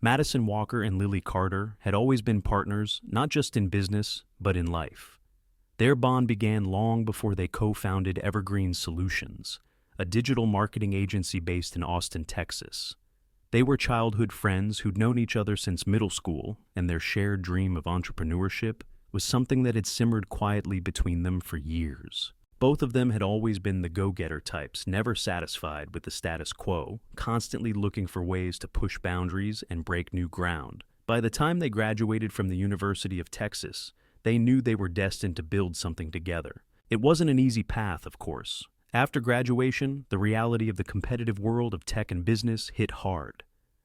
Madison Walker and Lily Carter had always been partners, not just in business, but in life. Their bond began long before they co-founded Evergreen Solutions, a digital marketing agency based in Austin, Texas. They were childhood friends who'd known each other since middle school, and their shared dream of entrepreneurship was something that had simmered quietly between them for years. Both of them had always been the go-getter types, never satisfied with the status quo, constantly looking for ways to push boundaries and break new ground. By the time they graduated from the University of Texas, they knew they were destined to build something together. It wasn't an easy path, of course. After graduation, the reality of the competitive world of tech and business hit hard.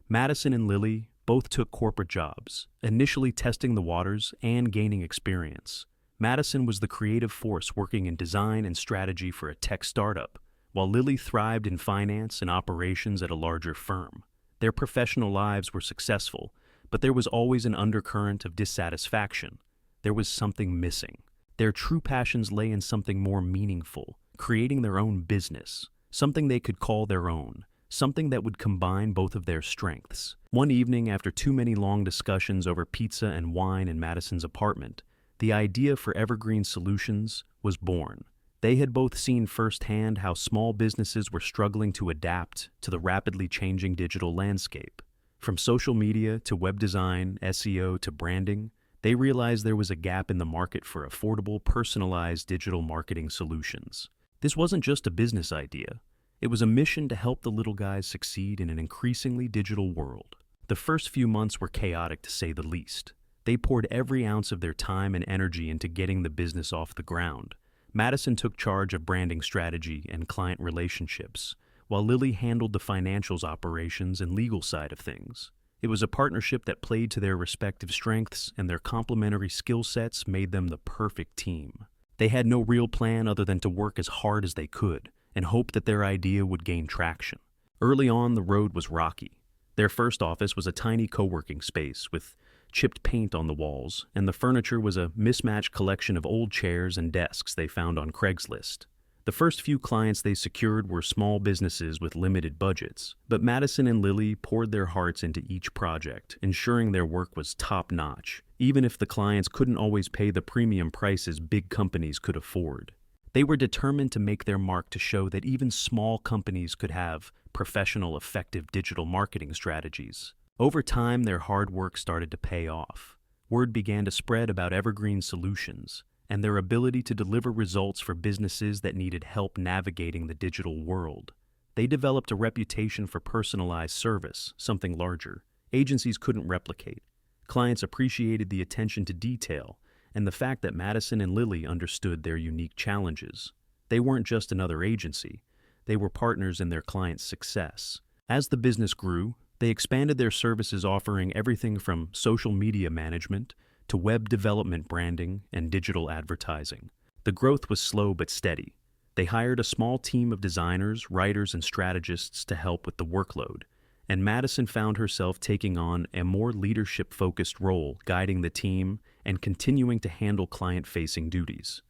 Madison and Lily both took corporate jobs, initially testing the waters and gaining experience. Madison was the creative force working in design and strategy for a tech startup, while Lily thrived in finance and operations at a larger firm. Their professional lives were successful, but there was always an undercurrent of dissatisfaction. There was something missing. Their true passions lay in something more meaningful, creating their own business, something they could call their own, something that would combine both of their strengths. One evening, after too many long discussions over pizza and wine in Madison's apartment, the idea for Evergreen Solutions was born. They had both seen firsthand how small businesses were struggling to adapt to the rapidly changing digital landscape. From social media to web design, SEO to branding, they realized there was a gap in the market for affordable, personalized digital marketing solutions. This wasn't just a business idea. It was a mission to help the little guys succeed in an increasingly digital world. The first few months were chaotic, to say the least. They poured every ounce of their time and energy into getting the business off the ground. Madison took charge of branding strategy and client relationships, while Lily handled the financials, operations, and legal side of things. It was a partnership that played to their respective strengths, and their complementary skill sets made them the perfect team. They had no real plan other than to work as hard as they could and hope that their idea would gain traction. Early on, the road was rocky. Their first office was a tiny co-working space with chipped paint on the walls, and the furniture was a mismatched collection of old chairs and desks they found on Craigslist. The first few clients they secured were small businesses with limited budgets, but Madison and Lily poured their hearts into each project, ensuring their work was top-notch, even if the clients couldn't always pay the premium prices big companies could afford. They were determined to make their mark, to show that even small companies could have professional, effective digital marketing strategies. Over time, their hard work started to pay off. Word began to spread about Evergreen Solutions and their ability to deliver results for businesses that needed help navigating the digital world. They developed a reputation for personalized service, something larger agencies couldn't replicate. Clients appreciated the attention to detail and the fact that Madison and Lily understood their unique challenges. They weren't just another agency. They were partners in their clients' success. As the business grew, they expanded their services, offering everything from social media management to web development, branding, and digital advertising. The growth was slow but steady. They hired a small team of designers, writers, and strategists to help with the workload, and Madison found herself taking on a more leadership-focused role, guiding the team and continuing to handle client-facing duties.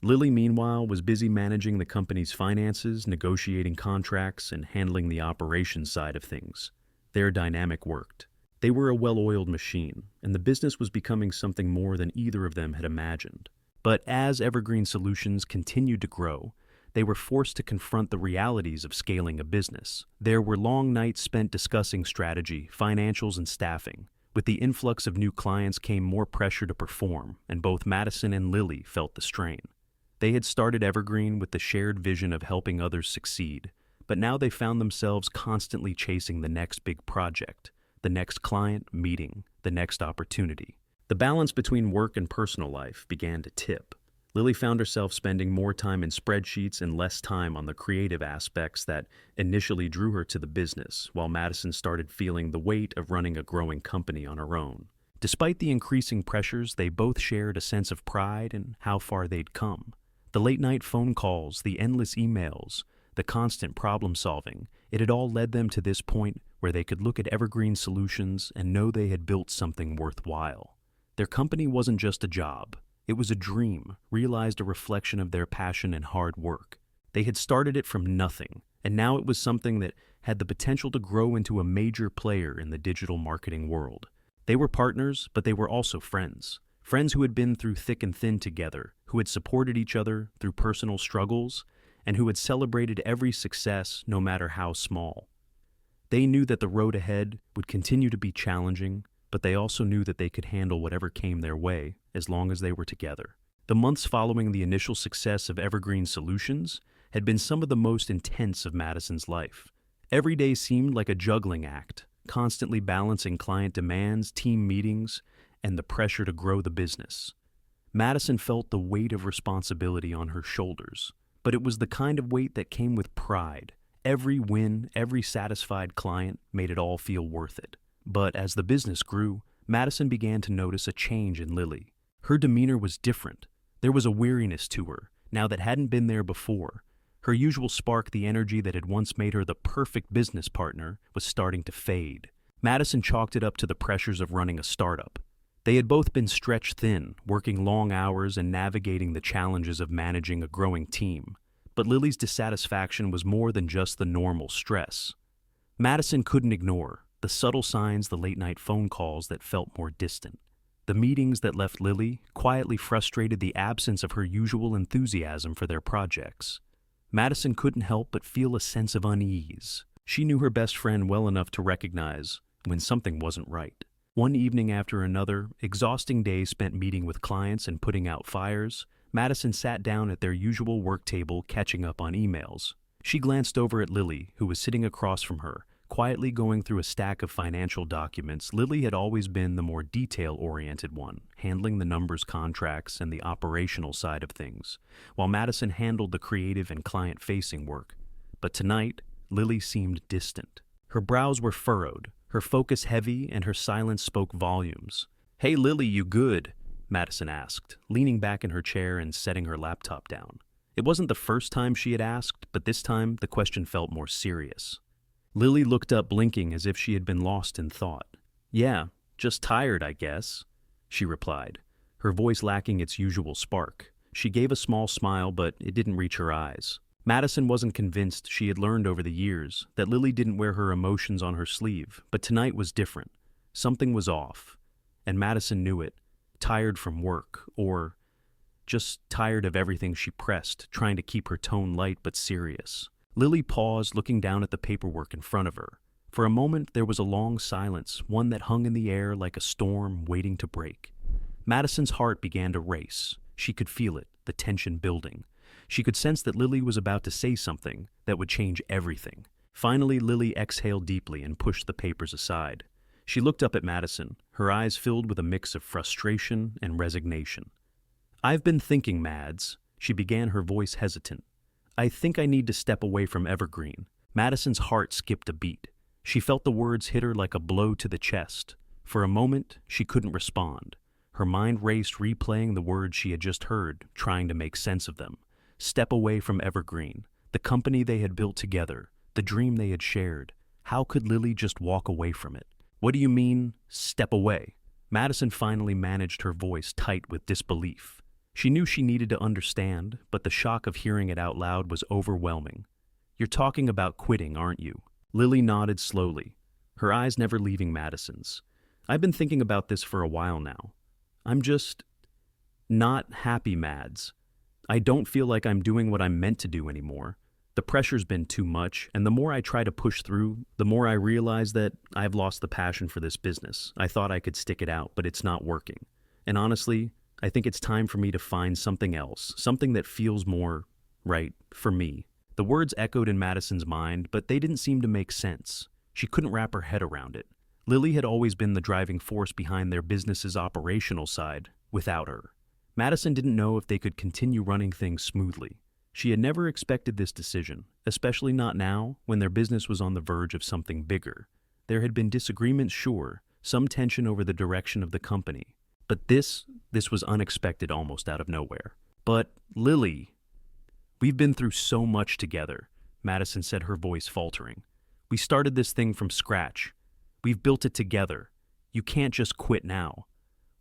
Lily, meanwhile, was busy managing the company's finances, negotiating contracts, and handling the operations side of things. Their dynamic worked. They were a well-oiled machine, and the business was becoming something more than either of them had imagined. But as Evergreen Solutions continued to grow, they were forced to confront the realities of scaling a business. There were long nights spent discussing strategy, financials, and staffing. With the influx of new clients came more pressure to perform, and both Madison and Lily felt the strain. They had started Evergreen with the shared vision of helping others succeed, but now they found themselves constantly chasing the next big project, the next client meeting, the next opportunity. The balance between work and personal life began to tip. Lily found herself spending more time in spreadsheets and less time on the creative aspects that initially drew her to the business, while Madison started feeling the weight of running a growing company on her own. Despite the increasing pressures, they both shared a sense of pride in how far they'd come. The late-night phone calls, the endless emails, the constant problem-solving, it had all led them to this point where they could look at Evergreen Solutions and know they had built something worthwhile. Their company wasn't just a job. It was a dream, realized, a reflection of their passion and hard work. They had started it from nothing, and now it was something that had the potential to grow into a major player in the digital marketing world. They were partners, but they were also friends. Friends who had been through thick and thin together, who had supported each other through personal struggles, and who had celebrated every success, no matter how small. They knew that the road ahead would continue to be challenging, but they also knew that they could handle whatever came their way as long as they were together. The months following the initial success of Evergreen Solutions had been some of the most intense of Madison's life. Every day seemed like a juggling act, constantly balancing client demands, team meetings, and the pressure to grow the business. Madison felt the weight of responsibility on her shoulders, but it was the kind of weight that came with pride. Every win, every satisfied client made it all feel worth it. But as the business grew, Madison began to notice a change in Lily. Her demeanor was different. There was a weariness to her, now that hadn't been there before. Her usual spark, the energy that had once made her the perfect business partner, was starting to fade. Madison chalked it up to the pressures of running a startup. They had both been stretched thin, working long hours and navigating the challenges of managing a growing team. But Lily's dissatisfaction was more than just the normal stress. Madison couldn't ignore the subtle signs, the late-night phone calls that felt more distant. The meetings that left Lily quietly frustrated, the absence of her usual enthusiasm for their projects. Madison couldn't help but feel a sense of unease. She knew her best friend well enough to recognize when something wasn't right. One evening after another, exhausting day spent meeting with clients and putting out fires, Madison sat down at their usual work table catching up on emails. She glanced over at Lily, who was sitting across from her, quietly going through a stack of financial documents. Lily had always been the more detail-oriented one, handling the numbers, contracts, and the operational side of things, while Madison handled the creative and client-facing work. But tonight, Lily seemed distant. Her brows were furrowed, her focus heavy, and her silence spoke volumes. "Hey Lily, you good?" Madison asked, leaning back in her chair and setting her laptop down. It wasn't the first time she had asked, but this time the question felt more serious. Lily looked up, blinking as if she had been lost in thought. "Yeah, just tired, I guess," she replied, her voice lacking its usual spark. She gave a small smile, but it didn't reach her eyes. Madison wasn't convinced. She had learned over the years that Lily didn't wear her emotions on her sleeve, but tonight was different. Something was off, and Madison knew it. Tired from work, or just tired of everything she pressed, trying to keep her tone light but serious. Lily paused, looking down at the paperwork in front of her. For a moment, there was a long silence, one that hung in the air like a storm waiting to break. Madison's heart began to race. She could feel it, the tension building. She could sense that Lily was about to say something that would change everything. Finally, Lily exhaled deeply and pushed the papers aside. She looked up at Madison, her eyes filled with a mix of frustration and resignation. "I've been thinking, Mads," she began, her voice hesitant. "I think I need to step away from Evergreen." Madison's heart skipped a beat. She felt the words hit her like a blow to the chest. For a moment, she couldn't respond. Her mind raced, replaying the words she had just heard, trying to make sense of them. Step away from Evergreen, the company they had built together, the dream they had shared. How could Lily just walk away from it? "What do you mean, step away?" Madison finally managed, her voice tight with disbelief. She knew she needed to understand, but the shock of hearing it out loud was overwhelming. "You're talking about quitting, aren't you?" Lily nodded slowly, her eyes never leaving Madison's. "I've been thinking about this for a while now. I'm just not happy, Mads. I don't feel like I'm doing what I'm meant to do anymore. The pressure's been too much, and the more I try to push through, the more I realize that I've lost the passion for this business. I thought I could stick it out, but it's not working. And honestly, I think it's time for me to find something else, something that feels more right for me." The words echoed in Madison's mind, but they didn't seem to make sense. She couldn't wrap her head around it. Lily had always been the driving force behind their business's operational side, without her. Madison didn't know if they could continue running things smoothly. She had never expected this decision, especially not now, when their business was on the verge of something bigger. There had been disagreements, sure, some tension over the direction of the company. But this was unexpected, almost out of nowhere. "But, Lily, we've been through so much together," Madison said, her voice faltering. "We started this thing from scratch. We've built it together. You can't just quit now.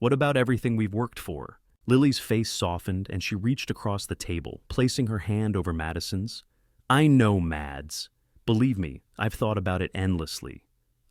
What about everything we've worked for?" Lily's face softened, and she reached across the table, placing her hand over Madison's. "I know, Mads. Believe me, I've thought about it endlessly.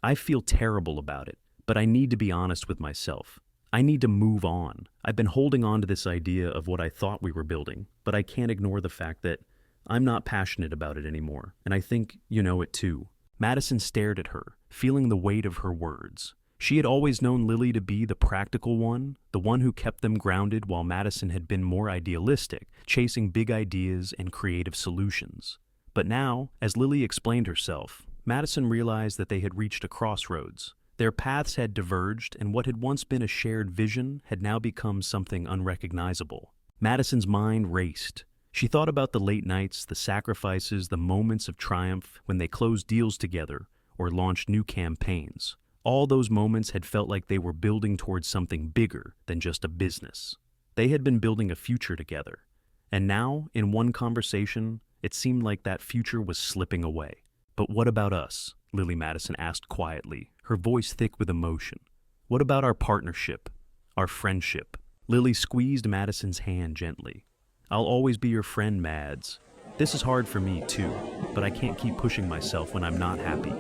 I feel terrible about it, but I need to be honest with myself. I need to move on. I've been holding on to this idea of what I thought we were building, but I can't ignore the fact that I'm not passionate about it anymore, and I think you know it too." Madison stared at her, feeling the weight of her words. She had always known Lily to be the practical one, the one who kept them grounded, while Madison had been more idealistic, chasing big ideas and creative solutions. But now, as Lily explained herself, Madison realized that they had reached a crossroads. Their paths had diverged, and what had once been a shared vision had now become something unrecognizable. Madison's mind raced. She thought about the late nights, the sacrifices, the moments of triumph when they closed deals together or launched new campaigns. All those moments had felt like they were building towards something bigger than just a business. They had been building a future together. And now, in one conversation, it seemed like that future was slipping away. "But what about us?" Lily Madison asked quietly, her voice thick with emotion. "What about our partnership, our friendship?" Lily squeezed Madison's hand gently. "I'll always be your friend, Mads. This is hard for me, too, but I can't keep pushing myself when I'm not happy.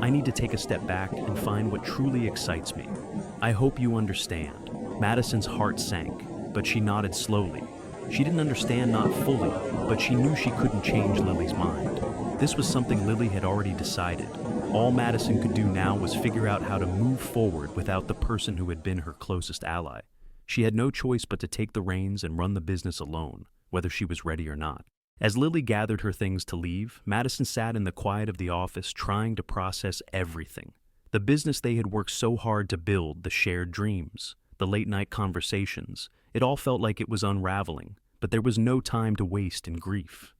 I need to take a step back and find what truly excites me. I hope you understand." Madison's heart sank, but she nodded slowly. She didn't understand, not fully, but she knew she couldn't change Lily's mind. This was something Lily had already decided. All Madison could do now was figure out how to move forward without the person who had been her closest ally. She had no choice but to take the reins and run the business alone, whether she was ready or not. As Lily gathered her things to leave, Madison sat in the quiet of the office trying to process everything. The business they had worked so hard to build, the shared dreams, the late-night conversations, it all felt like it was unraveling, but there was no time to waste in grief.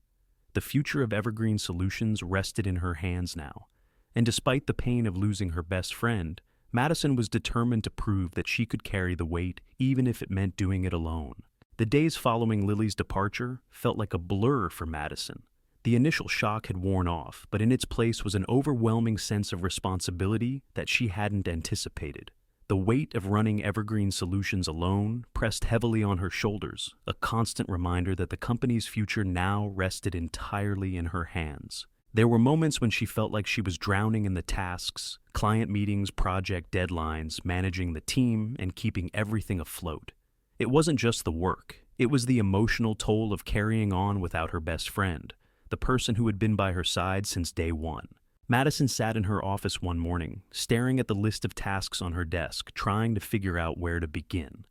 The future of Evergreen Solutions rested in her hands now, and despite the pain of losing her best friend, Madison was determined to prove that she could carry the weight even if it meant doing it alone. The days following Lily's departure felt like a blur for Madison. The initial shock had worn off, but in its place was an overwhelming sense of responsibility that she hadn't anticipated. The weight of running Evergreen Solutions alone pressed heavily on her shoulders, a constant reminder that the company's future now rested entirely in her hands. There were moments when she felt like she was drowning in the tasks, client meetings, project deadlines, managing the team, and keeping everything afloat. It wasn't just the work. It was the emotional toll of carrying on without her best friend, the person who had been by her side since day one. Madison sat in her office one morning, staring at the list of tasks on her desk, trying to figure out where to begin.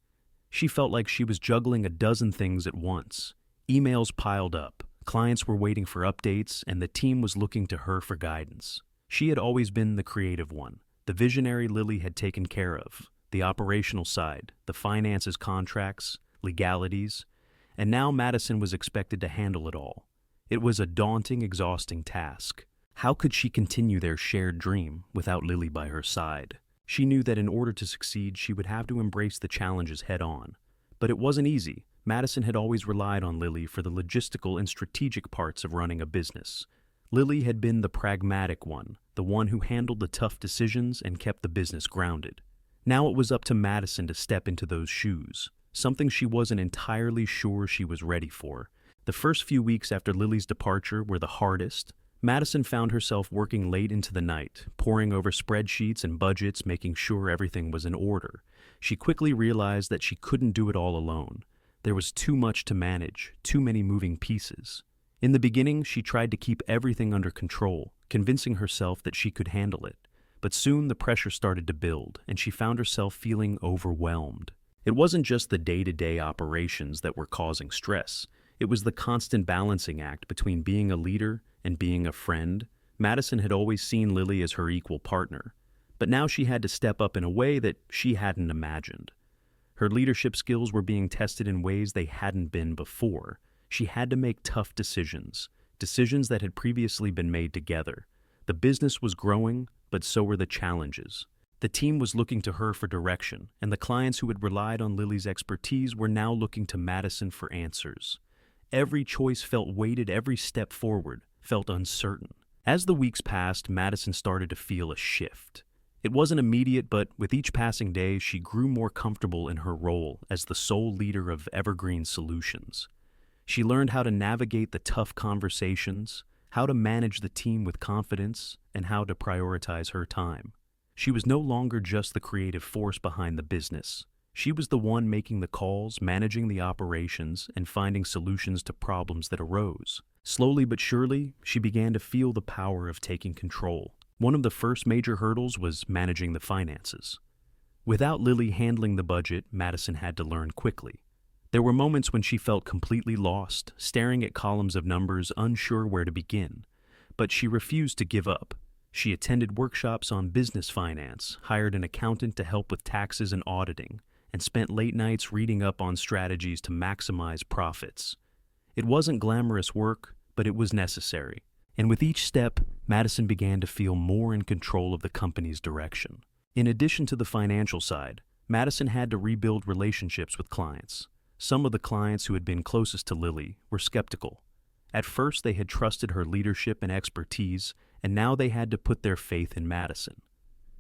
She felt like she was juggling a dozen things at once. Emails piled up, clients were waiting for updates, and the team was looking to her for guidance. She had always been the creative one. The visionary Lily had taken care of the operational side, the finances, contracts, legalities, and now Madison was expected to handle it all. It was a daunting, exhausting task. How could she continue their shared dream without Lily by her side? She knew that in order to succeed, she would have to embrace the challenges head-on. But it wasn't easy. Madison had always relied on Lily for the logistical and strategic parts of running a business. Lily had been the pragmatic one, the one who handled the tough decisions and kept the business grounded. Now it was up to Madison to step into those shoes, something she wasn't entirely sure she was ready for. The first few weeks after Lily's departure were the hardest. Madison found herself working late into the night, poring over spreadsheets and budgets, making sure everything was in order. She quickly realized that she couldn't do it all alone. There was too much to manage, too many moving pieces. In the beginning, she tried to keep everything under control, convincing herself that she could handle it. But soon the pressure started to build, and she found herself feeling overwhelmed. It wasn't just the day-to-day operations that were causing stress. It was the constant balancing act between being a leader and being a friend. Madison had always seen Lily as her equal partner, but now she had to step up in a way that she hadn't imagined. Her leadership skills were being tested in ways they hadn't been before. She had to make tough decisions, decisions that had previously been made together. The business was growing, but so were the challenges. The team was looking to her for direction, and the clients who had relied on Lily's expertise were now looking to Madison for answers. Every choice felt weighted, every step forward felt uncertain. As the weeks passed, Madison started to feel a shift. It wasn't immediate, but with each passing day, she grew more comfortable in her role as the sole leader of Evergreen Solutions. She learned how to navigate the tough conversations, how to manage the team with confidence, and how to prioritize her time. She was no longer just the creative force behind the business. She was the one making the calls, managing the operations, and finding solutions to problems that arose. Slowly but surely, she began to feel the power of taking control. One of the first major hurdles was managing the finances. Without Lily handling the budget, Madison had to learn quickly. There were moments when she felt completely lost, staring at columns of numbers, unsure where to begin. But she refused to give up. She attended workshops on business finance, hired an accountant to help with taxes and auditing, and spent late nights reading up on strategies to maximize profits. It wasn't glamorous work, but it was necessary. And with each step, Madison began to feel more in control of the company's direction. In addition to the financial side, Madison had to rebuild relationships with clients. Some of the clients who had been closest to Lily were skeptical. At first, they had trusted her leadership and expertise, and now they had to put their faith in Madison.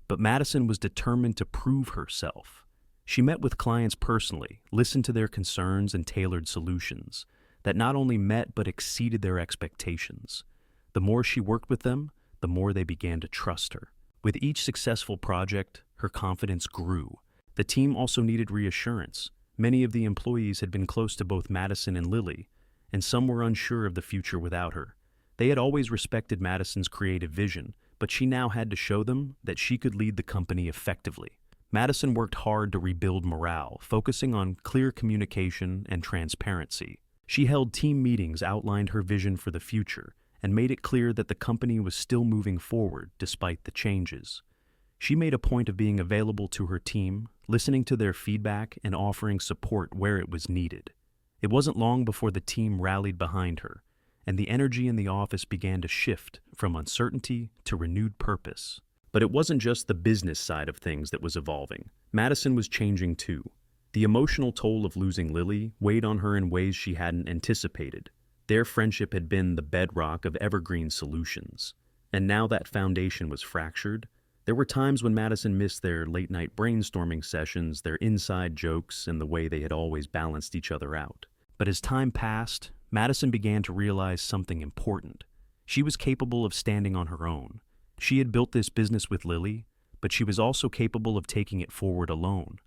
But Madison was determined to prove herself. She met with clients personally, listened to their concerns, and tailored solutions that not only met but exceeded their expectations. The more she worked with them, the more they began to trust her. With each successful project, her confidence grew. The team also needed reassurance. Many of the employees had been close to both Madison and Lily, and some were unsure of the future without her. They had always respected Madison's creative vision, but she now had to show them that she could lead the company effectively. Madison worked hard to rebuild morale, focusing on clear communication and transparency. She held team meetings, outlined her vision for the future, and made it clear that the company was still moving forward despite the changes. She made a point of being available to her team, listening to their feedback and offering support where it was needed. It wasn't long before the team rallied behind her, and the energy in the office began to shift from uncertainty to renewed purpose. But it wasn't just the business side of things that was evolving. Madison was changing too. The emotional toll of losing Lily weighed on her in ways she hadn't anticipated. Their friendship had been the bedrock of evergreen solutions, and now that foundation was fractured. There were times when Madison missed their late-night brainstorming sessions, their inside jokes, and the way they had always balanced each other out. But as time passed, Madison began to realize something important. She was capable of standing on her own. She had built this business with Lily, but she was also capable of taking it forward alone.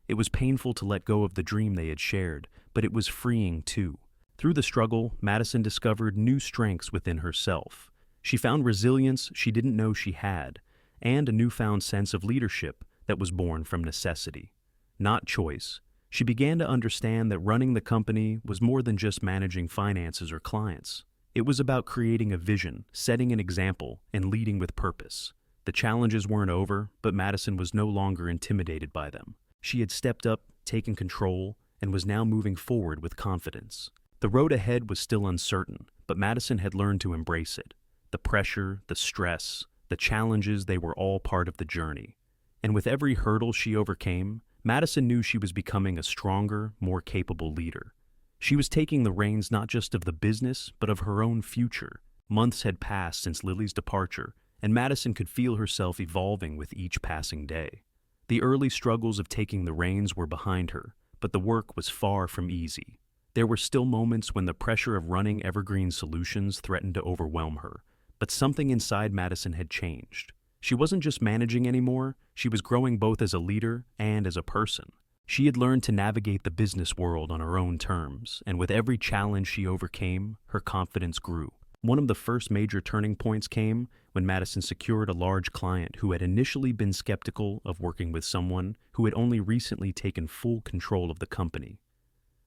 It was painful to let go of the dream they had shared, but it was freeing too. Through the struggle, Madison discovered new strengths within herself. She found resilience she didn't know she had, and a newfound sense of leadership that was born from necessity, not choice. She began to understand that running the company was more than just managing finances or clients. It was about creating a vision, setting an example, and leading with purpose. The challenges weren't over, but Madison was no longer intimidated by them. She had stepped up, taken control, and was now moving forward with confidence. The road ahead was still uncertain, but Madison had learned to embrace it. The pressure, the stress, the challenges, they were all part of the journey. And with every hurdle she overcame, Madison knew she was becoming a stronger, more capable leader. She was taking the reins not just of the business, but of her own future. Months had passed since Lily's departure, and Madison could feel herself evolving with each passing day. The early struggles of taking the reins were behind her, but the work was far from easy. There were still moments when the pressure of running evergreen solutions threatened to overwhelm her, but something inside Madison had changed. She wasn't just managing anymore, she was growing both as a leader and as a person. She had learned to navigate the business world on her own terms, and with every challenge she overcame, her confidence grew. One of the first major turning points came when Madison secured a large client who had initially been skeptical of working with someone who had only recently taken full control of the company.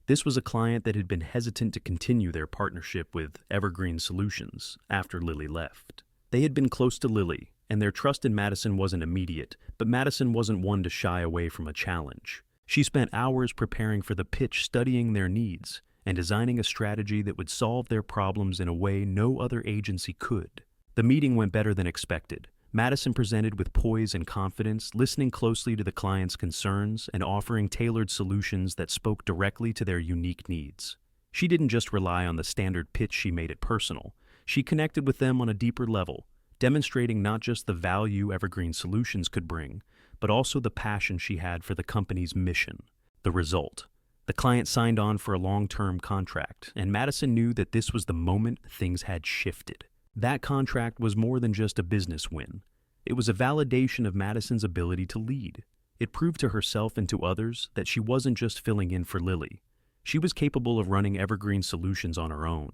This was a client that had been hesitant to continue their partnership with Evergreen Solutions after Lily left. They had been close to Lily, and their trust in Madison wasn't immediate, but Madison wasn't one to shy away from a challenge. She spent hours preparing for the pitch, studying their needs, and designing a strategy that would solve their problems in a way no other agency could. The meeting went better than expected. Madison presented with poise and confidence, listening closely to the client's concerns and offering tailored solutions that spoke directly to their unique needs. She didn't just rely on the standard pitch, she made it personal. She connected with them on a deeper level, demonstrating not just the value Evergreen Solutions could bring, but also the passion she had for the company's mission. The result: the client signed on for a long-term contract, and Madison knew that this was the moment things had shifted. That contract was more than just a business win. It was a validation of Madison's ability to lead. It proved to herself and to others that she wasn't just filling in for Lily. She was capable of running Evergreen Solutions on her own,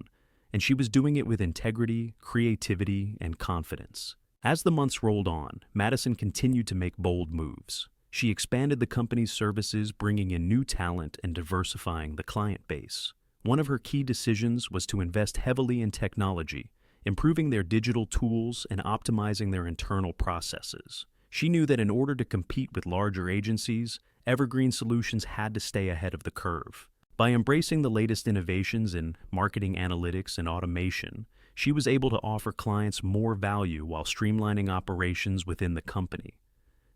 and she was doing it with integrity, creativity, and confidence. As the months rolled on, Madison continued to make bold moves. She expanded the company's services, bringing in new talent and diversifying the client base. One of her key decisions was to invest heavily in technology, improving their digital tools and optimizing their internal processes. She knew that in order to compete with larger agencies, Evergreen Solutions had to stay ahead of the curve. By embracing the latest innovations in marketing analytics and automation, she was able to offer clients more value while streamlining operations within the company.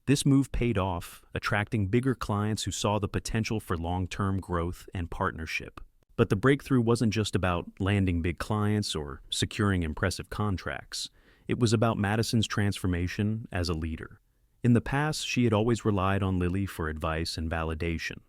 This move paid off, attracting bigger clients who saw the potential for long-term growth and partnership. But the breakthrough wasn't just about landing big clients or securing impressive contracts. It was about Madison's transformation as a leader. In the past, she had always relied on Lily for advice and validation.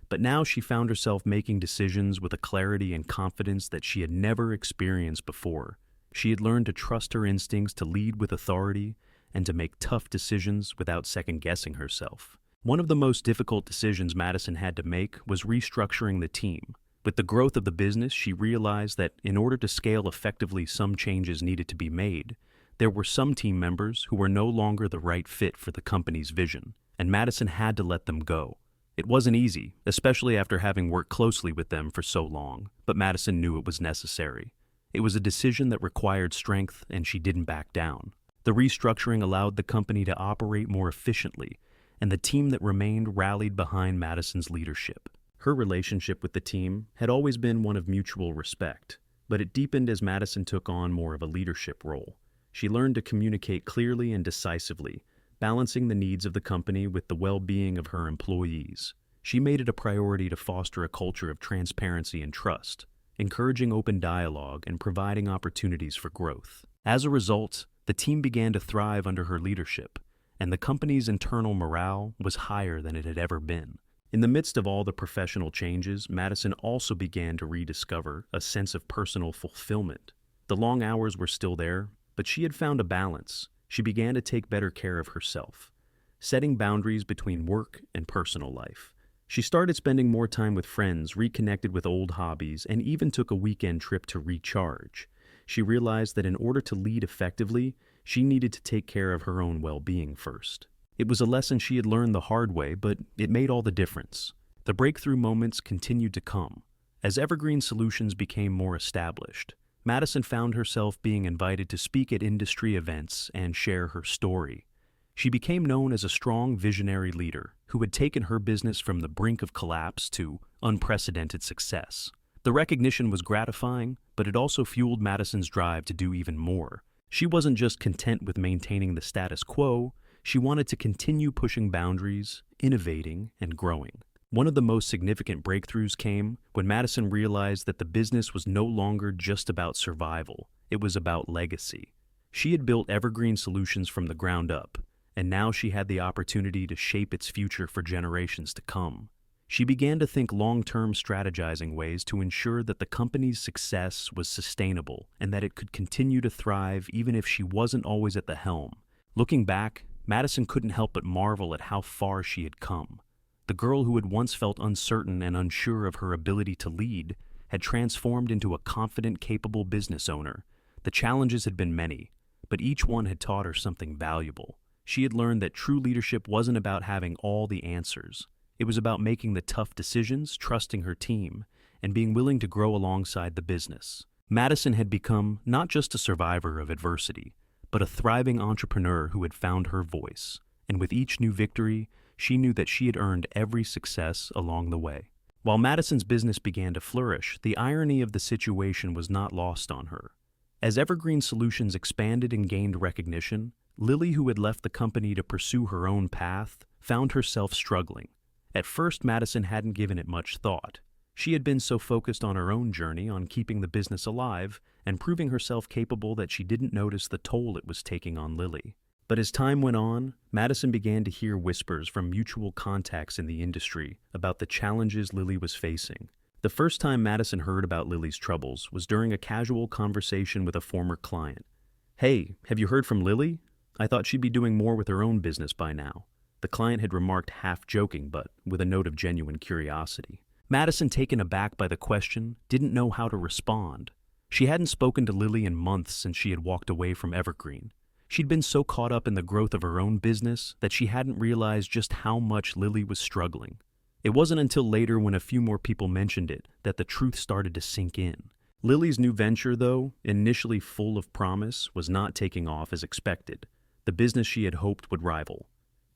But now she found herself making decisions with a clarity and confidence that she had never experienced before. She had learned to trust her instincts, to lead with authority, and to make tough decisions without second-guessing herself. One of the most difficult decisions Madison had to make was restructuring the team. With the growth of the business, she realized that in order to scale effectively, some changes needed to be made. There were some team members who were no longer the right fit for the company's vision, and Madison had to let them go. It wasn't easy, especially after having worked closely with them for so long, but Madison knew it was necessary. It was a decision that required strength, and she didn't back down. The restructuring allowed the company to operate more efficiently, and the team that remained rallied behind Madison's leadership. Her relationship with the team had always been one of mutual respect, but it deepened as Madison took on more of a leadership role. She learned to communicate clearly and decisively, balancing the needs of the company with the well-being of her employees. She made it a priority to foster a culture of transparency and trust, encouraging open dialogue and providing opportunities for growth. As a result, the team began to thrive under her leadership, and the company's internal morale was higher than it had ever been. In the midst of all the professional changes, Madison also began to rediscover a sense of personal fulfillment. The long hours were still there, but she had found a balance. She began to take better care of herself, setting boundaries between work and personal life. She started spending more time with friends, reconnected with old hobbies, and even took a weekend trip to recharge. She realized that in order to lead effectively, she needed to take care of her own well-being first. It was a lesson she had learned the hard way, but it made all the difference. The breakthrough moments continued to come. As Evergreen Solutions became more established, Madison found herself being invited to speak at industry events and share her story. She became known as a strong, visionary leader who had taken her business from the brink of collapse to unprecedented success. The recognition was gratifying, but it also fueled Madison's drive to do even more. She wasn't just content with maintaining the status quo, she wanted to continue pushing boundaries, innovating, and growing. One of the most significant breakthroughs came when Madison realized that the business was no longer just about survival, it was about legacy. She had built Evergreen Solutions from the ground up, and now she had the opportunity to shape its future for generations to come. She began to think long-term, strategizing ways to ensure that the company's success was sustainable and that it could continue to thrive even if she wasn't always at the helm. Looking back, Madison couldn't help but marvel at how far she had come. The girl who had once felt uncertain and unsure of her ability to lead had transformed into a confident, capable business owner. The challenges had been many, but each one had taught her something valuable. She had learned that true leadership wasn't about having all the answers. It was about making the tough decisions, trusting her team, and being willing to grow alongside the business. Madison had become not just a survivor of adversity, but a thriving entrepreneur who had found her voice. And with each new victory, she knew that she had earned every success along the way. While Madison's business began to flourish, the irony of the situation was not lost on her. As Evergreen Solutions expanded and gained recognition, Lily, who had left the company to pursue her own path, found herself struggling. At first, Madison hadn't given it much thought. She had been so focused on her own journey, on keeping the business alive, and proving herself capable that she didn't notice the toll it was taking on Lily. But as time went on, Madison began to hear whispers from mutual contacts in the industry about the challenges Lily was facing. The first time Madison heard about Lily's troubles was during a casual conversation with a former client. Hey, have you heard from Lily? I thought she'd be doing more with her own business by now. The client had remarked half joking, but with a note of genuine curiosity. Madison, taken aback by the question, didn't know how to respond. She hadn't spoken to Lily in months since she had walked away from Evergreen. She'd been so caught up in the growth of her own business that she hadn't realized just how much Lily was struggling. It wasn't until later, when a few more people mentioned it, that the truth started to sink in. Lily's new venture, though, initially full of promise, was not taking off as expected. The business she had hoped would rival.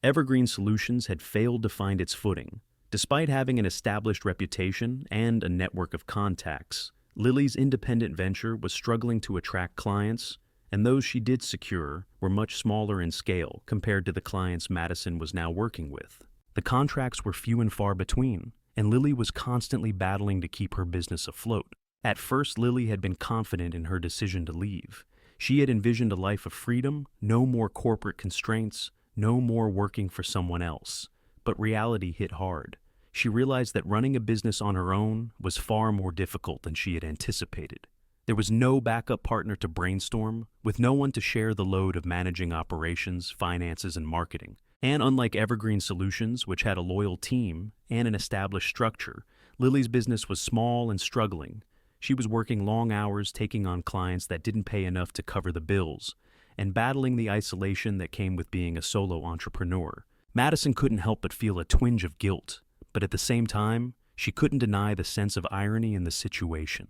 Evergreen Solutions had failed to find its footing. Despite having an established reputation and a network of contacts, Lily's independent venture was struggling to attract clients, and those she did secure were much smaller in scale compared to the clients Madison was now working with. The contracts were few and far between, and Lily was constantly battling to keep her business afloat. At first, Lily had been confident in her decision to leave. She had envisioned a life of freedom, no more corporate constraints, no more working for someone else. But reality hit hard. She realized that running a business on her own was far more difficult than she had anticipated. There was no backup partner to brainstorm, with no one to share the load of managing operations, finances, and marketing. And unlike Evergreen Solutions, which had a loyal team and an established structure, Lily's business was small and struggling. She was working long hours, taking on clients that didn't pay enough to cover the bills, and battling the isolation that came with being a solo entrepreneur. Madison couldn't help but feel a twinge of guilt, but at the same time, she couldn't deny the sense of irony in the situation.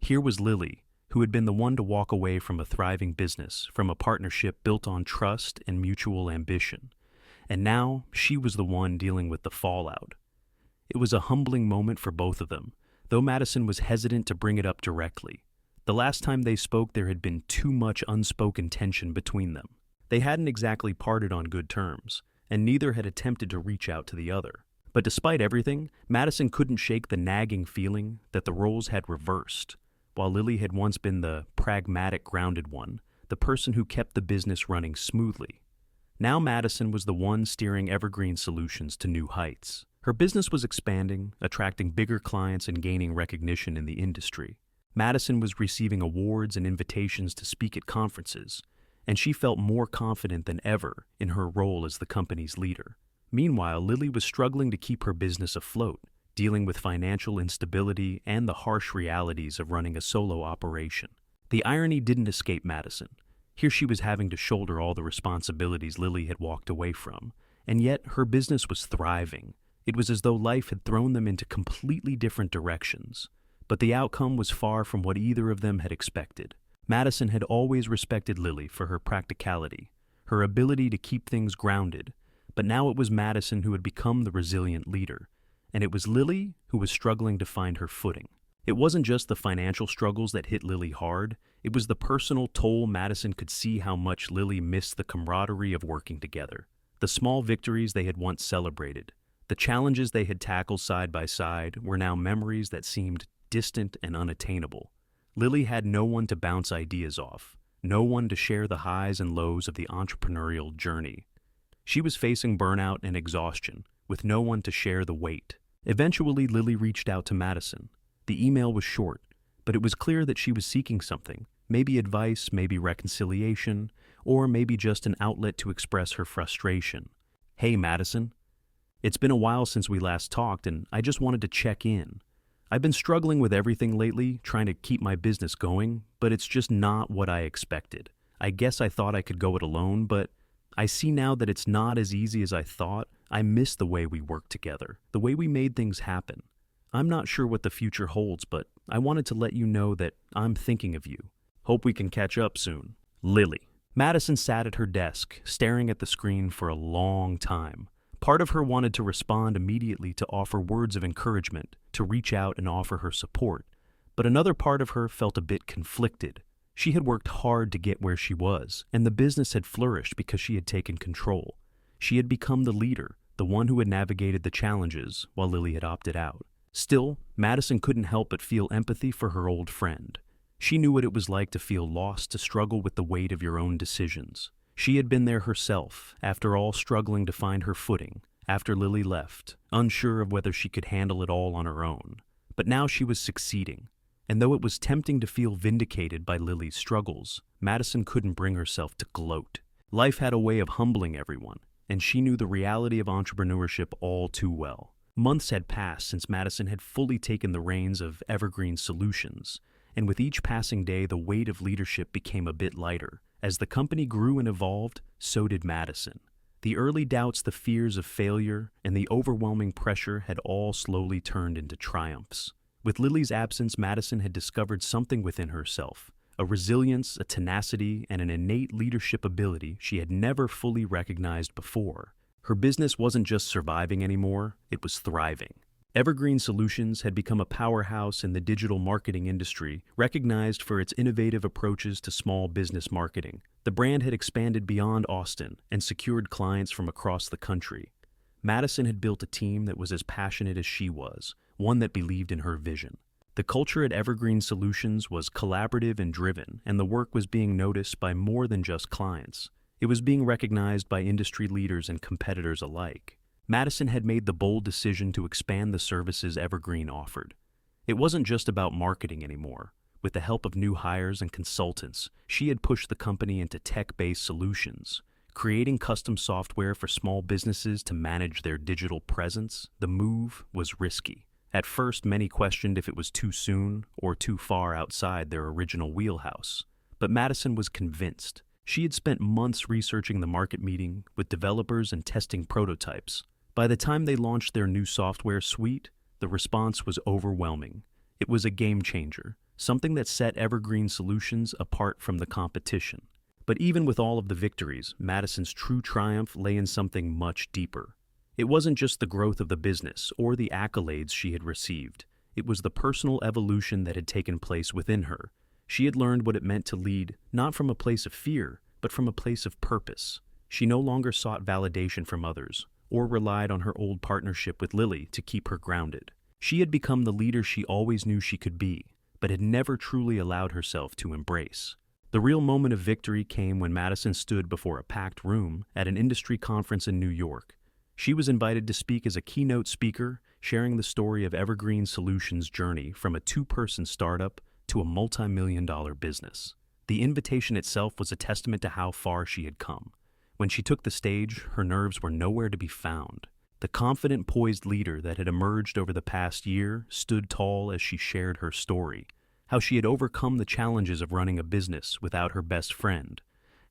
Here was Lily, who had been the one to walk away from a thriving business, from a partnership built on trust and mutual ambition. And now, she was the one dealing with the fallout. It was a humbling moment for both of them, though Madison was hesitant to bring it up directly. The last time they spoke, there had been too much unspoken tension between them. They hadn't exactly parted on good terms, and neither had attempted to reach out to the other. But despite everything, Madison couldn't shake the nagging feeling that the roles had reversed. While Lily had once been the pragmatic, grounded one, the person who kept the business running smoothly. Now Madison was the one steering Evergreen Solutions to new heights. Her business was expanding, attracting bigger clients and gaining recognition in the industry. Madison was receiving awards and invitations to speak at conferences, and she felt more confident than ever in her role as the company's leader. Meanwhile, Lily was struggling to keep her business afloat, dealing with financial instability and the harsh realities of running a solo operation. The irony didn't escape Madison. Here she was having to shoulder all the responsibilities Lily had walked away from, and yet her business was thriving. It was as though life had thrown them into completely different directions. But the outcome was far from what either of them had expected. Madison had always respected Lily for her practicality, her ability to keep things grounded, but now it was Madison who had become the resilient leader, and it was Lily who was struggling to find her footing. It wasn't just the financial struggles that hit Lily hard, it was the personal toll. Madison could see how much Lily missed the camaraderie of working together, the small victories they had once celebrated. The challenges they had tackled side by side were now memories that seemed distant and unattainable. Lily had no one to bounce ideas off, no one to share the highs and lows of the entrepreneurial journey. She was facing burnout and exhaustion, with no one to share the weight. Eventually, Lily reached out to Madison. The email was short, but it was clear that she was seeking something, maybe advice, maybe reconciliation, or maybe just an outlet to express her frustration. "Hey, Madison. It's been a while since we last talked, and I just wanted to check in. I've been struggling with everything lately, trying to keep my business going, but it's just not what I expected. I guess I thought I could go it alone, but I see now that it's not as easy as I thought. I miss the way we worked together, the way we made things happen. I'm not sure what the future holds, but I wanted to let you know that I'm thinking of you. Hope we can catch up soon. Lily." Madison sat at her desk, staring at the screen for a long time. Part of her wanted to respond immediately, to offer words of encouragement, to reach out and offer her support. But another part of her felt a bit conflicted. She had worked hard to get where she was, and the business had flourished because she had taken control. She had become the leader, the one who had navigated the challenges, while Lily had opted out. Still, Madison couldn't help but feel empathy for her old friend. She knew what it was like to feel lost, to struggle with the weight of your own decisions. She had been there herself, after all, struggling to find her footing, after Lily left, unsure of whether she could handle it all on her own. But now she was succeeding. And though it was tempting to feel vindicated by Lily's struggles, Madison couldn't bring herself to gloat. Life had a way of humbling everyone, and she knew the reality of entrepreneurship all too well. Months had passed since Madison had fully taken the reins of Evergreen Solutions, and with each passing day, the weight of leadership became a bit lighter. As the company grew and evolved, so did Madison. The early doubts, the fears of failure, and the overwhelming pressure had all slowly turned into triumphs. With Lily's absence, Madison had discovered something within herself, a resilience, a tenacity, and an innate leadership ability she had never fully recognized before. Her business wasn't just surviving anymore, it was thriving. Evergreen Solutions had become a powerhouse in the digital marketing industry, recognized for its innovative approaches to small business marketing. The brand had expanded beyond Austin and secured clients from across the country. Madison had built a team that was as passionate as she was, one that believed in her vision. The culture at Evergreen Solutions was collaborative and driven, and the work was being noticed by more than just clients. It was being recognized by industry leaders and competitors alike. Madison had made the bold decision to expand the services Evergreen offered. It wasn't just about marketing anymore. With the help of new hires and consultants, she had pushed the company into tech-based solutions, creating custom software for small businesses to manage their digital presence. The move was risky. At first, many questioned if it was too soon or too far outside their original wheelhouse. But Madison was convinced. She had spent months researching the market, meeting with developers and testing prototypes. By the time they launched their new software suite, the response was overwhelming. It was a game changer, something that set Evergreen Solutions apart from the competition. But even with all of the victories, Madison's true triumph lay in something much deeper. It wasn't just the growth of the business or the accolades she had received. It was the personal evolution that had taken place within her. She had learned what it meant to lead, not from a place of fear, but from a place of purpose. She no longer sought validation from others, or relied on her old partnership with Lily to keep her grounded. She had become the leader she always knew she could be, but had never truly allowed herself to embrace. The real moment of victory came when Madison stood before a packed room at an industry conference in New York. She was invited to speak as a keynote speaker, sharing the story of Evergreen Solutions' journey from a two-person startup to a multi-million-dollar business. The invitation itself was a testament to how far she had come. When she took the stage, her nerves were nowhere to be found. The confident, poised leader that had emerged over the past year stood tall as she shared her story, how she had overcome the challenges of running a business without her best friend,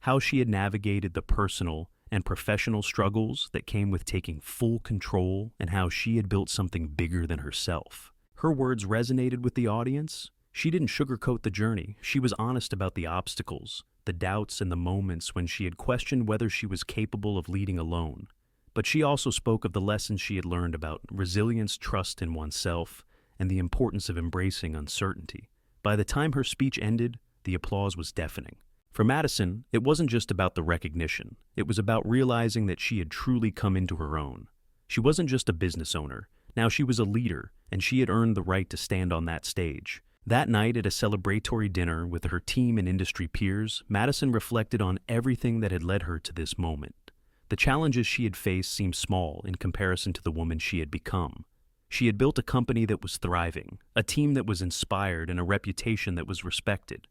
how she had navigated the personal and professional struggles that came with taking full control, and how she had built something bigger than herself. Her words resonated with the audience. She didn't sugarcoat the journey. She was honest about the obstacles, the doubts, and the moments when she had questioned whether she was capable of leading alone. But she also spoke of the lessons she had learned about resilience, trust in oneself, and the importance of embracing uncertainty. By the time her speech ended, the applause was deafening. For Madison, it wasn't just about the recognition. It was about realizing that she had truly come into her own. She wasn't just a business owner. Now she was a leader, and she had earned the right to stand on that stage. That night at a celebratory dinner with her team and industry peers, Madison reflected on everything that had led her to this moment. The challenges she had faced seemed small in comparison to the woman she had become. She had built a company that was thriving, a team that was inspired, and a reputation that was respected.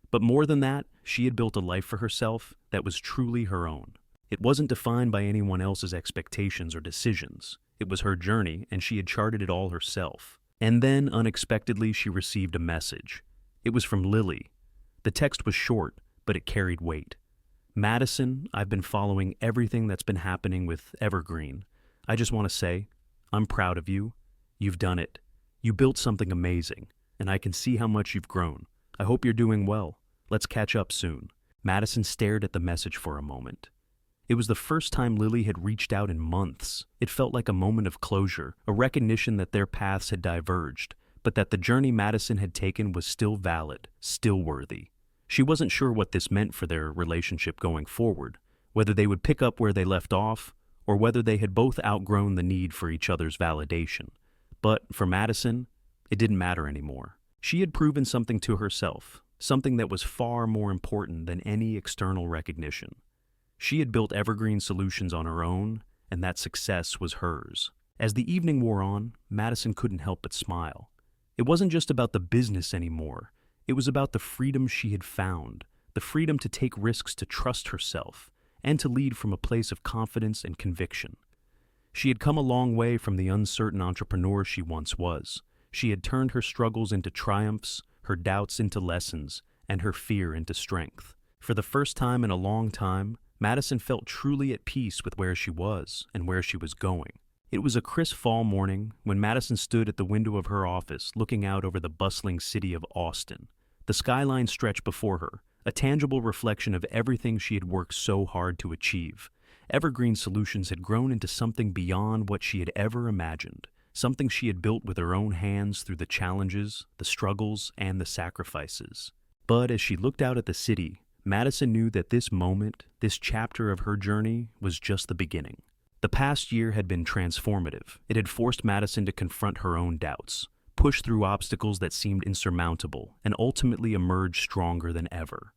But more than that, she had built a life for herself that was truly her own. It wasn't defined by anyone else's expectations or decisions. It was her journey, and she had charted it all herself. And then, unexpectedly, she received a message. It was from Lily. The text was short, but it carried weight. Madison, I've been following everything that's been happening with Evergreen. I just want to say, I'm proud of you. You've done it. You built something amazing, and I can see how much you've grown. I hope you're doing well. Let's catch up soon. Madison stared at the message for a moment. It was the first time Lily had reached out in months. It felt like a moment of closure, a recognition that their paths had diverged, but that the journey Madison had taken was still valid, still worthy. She wasn't sure what this meant for their relationship going forward, whether they would pick up where they left off, or whether they had both outgrown the need for each other's validation. But for Madison, it didn't matter anymore. She had proven something to herself, something that was far more important than any external recognition. She had built Evergreen Solutions on her own, and that success was hers. As the evening wore on, Madison couldn't help but smile. It wasn't just about the business anymore. It was about the freedom she had found, the freedom to take risks, to trust herself, and to lead from a place of confidence and conviction. She had come a long way from the uncertain entrepreneur she once was. She had turned her struggles into triumphs, her doubts into lessons, and her fear into strength. For the first time in a long time, Madison felt truly at peace with where she was and where she was going. It was a crisp fall morning when Madison stood at the window of her office looking out over the bustling city of Austin. The skyline stretched before her, a tangible reflection of everything she had worked so hard to achieve. Evergreen Solutions had grown into something beyond what she had ever imagined, something she had built with her own hands through the challenges, the struggles, and the sacrifices. But as she looked out at the city, Madison knew that this moment, this chapter of her journey, was just the beginning. The past year had been transformative. It had forced Madison to confront her own doubts, push through obstacles that seemed insurmountable, and ultimately emerge stronger than ever.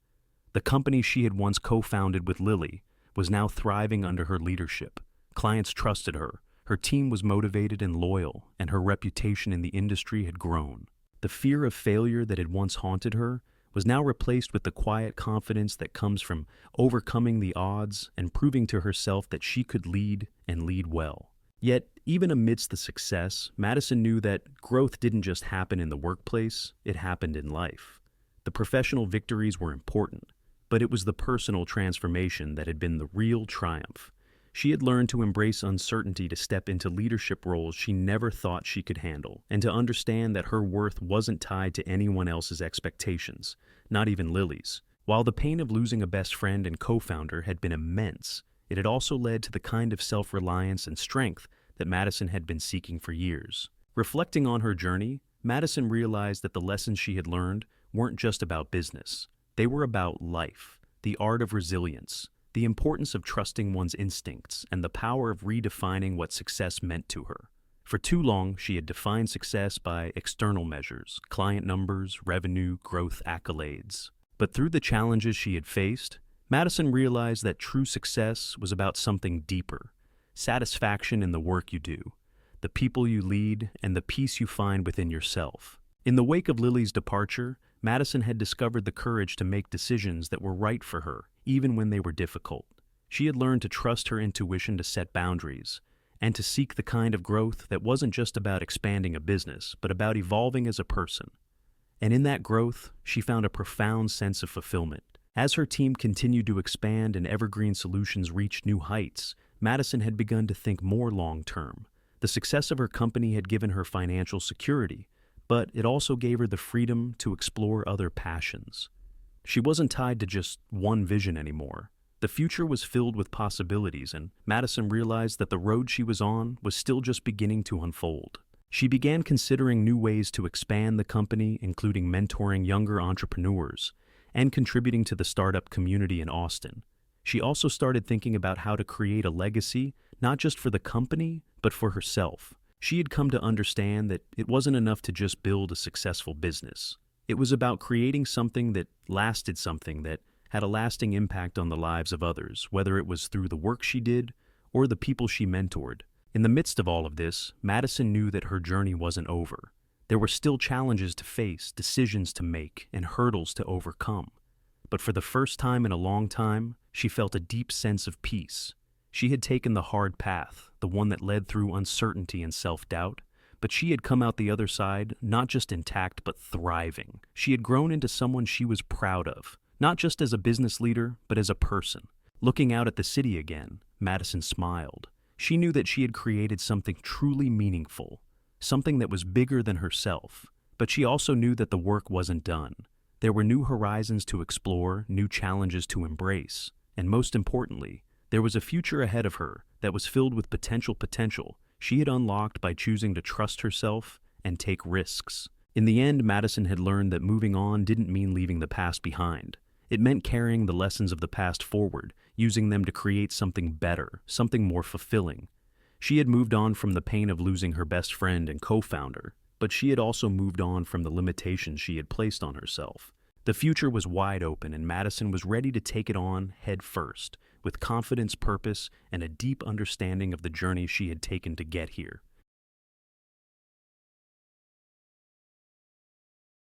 The company she had once co-founded with Lily was now thriving under her leadership. Clients trusted her, her team was motivated and loyal, and her reputation in the industry had grown. The fear of failure that had once haunted her was now replaced with the quiet confidence that comes from overcoming the odds and proving to herself that she could lead and lead well. Yet, even amidst the success, Madison knew that growth didn't just happen in the workplace, it happened in life. The professional victories were important, but it was the personal transformation that had been the real triumph. She had learned to embrace uncertainty, to step into leadership roles she never thought she could handle, and to understand that her worth wasn't tied to anyone else's expectations, not even Lily's. While the pain of losing a best friend and co-founder had been immense, it had also led to the kind of self-reliance and strength that Madison had been seeking for years. Reflecting on her journey, Madison realized that the lessons she had learned weren't just about business. They were about life, the art of resilience, the importance of trusting one's instincts, and the power of redefining what success meant to her. For too long, she had defined success by external measures, client numbers, revenue, growth, accolades. But through the challenges she had faced, Madison realized that true success was about something deeper: satisfaction in the work you do, the people you lead, and the peace you find within yourself. In the wake of Lily's departure, Madison had discovered the courage to make decisions that were right for her, even when they were difficult. She had learned to trust her intuition, to set boundaries, and to seek the kind of growth that wasn't just about expanding a business, but about evolving as a person. And in that growth, she found a profound sense of fulfillment. As her team continued to expand and Evergreen Solutions reached new heights, Madison had begun to think more long-term. The success of her company had given her financial security, but it also gave her the freedom to explore other passions. She wasn't tied to just one vision anymore. The future was filled with possibilities, and Madison realized that the road she was on was still just beginning to unfold. She began considering new ways to expand the company, including mentoring younger entrepreneurs and contributing to the startup community in Austin. She also started thinking about how to create a legacy, not just for the company, but for herself. She had come to understand that it wasn't enough to just build a successful business. It was about creating something that lasted, something that had a lasting impact on the lives of others, whether it was through the work she did or the people she mentored. In the midst of all of this, Madison knew that her journey wasn't over. There were still challenges to face, decisions to make, and hurdles to overcome. But for the first time in a long time, she felt a deep sense of peace. She had taken the hard path, the one that led through uncertainty and self-doubt, but she had come out the other side not just intact but thriving. She had grown into someone she was proud of, not just as a business leader, but as a person. Looking out at the city again, Madison smiled. She knew that she had created something truly meaningful, something that was bigger than herself. But she also knew that the work wasn't done. There were new horizons to explore, new challenges to embrace, and most importantly, there was a future ahead of her that was filled with potential she had unlocked by choosing to trust herself and take risks. In the end, Madison had learned that moving on didn't mean leaving the past behind. It meant carrying the lessons of the past forward, using them to create something better, something more fulfilling. She had moved on from the pain of losing her best friend and co-founder, but she had also moved on from the limitations she had placed on herself. The future was wide open, and Madison was ready to take it on head first, with confidence, purpose, and a deep understanding of the journey she had taken to get here.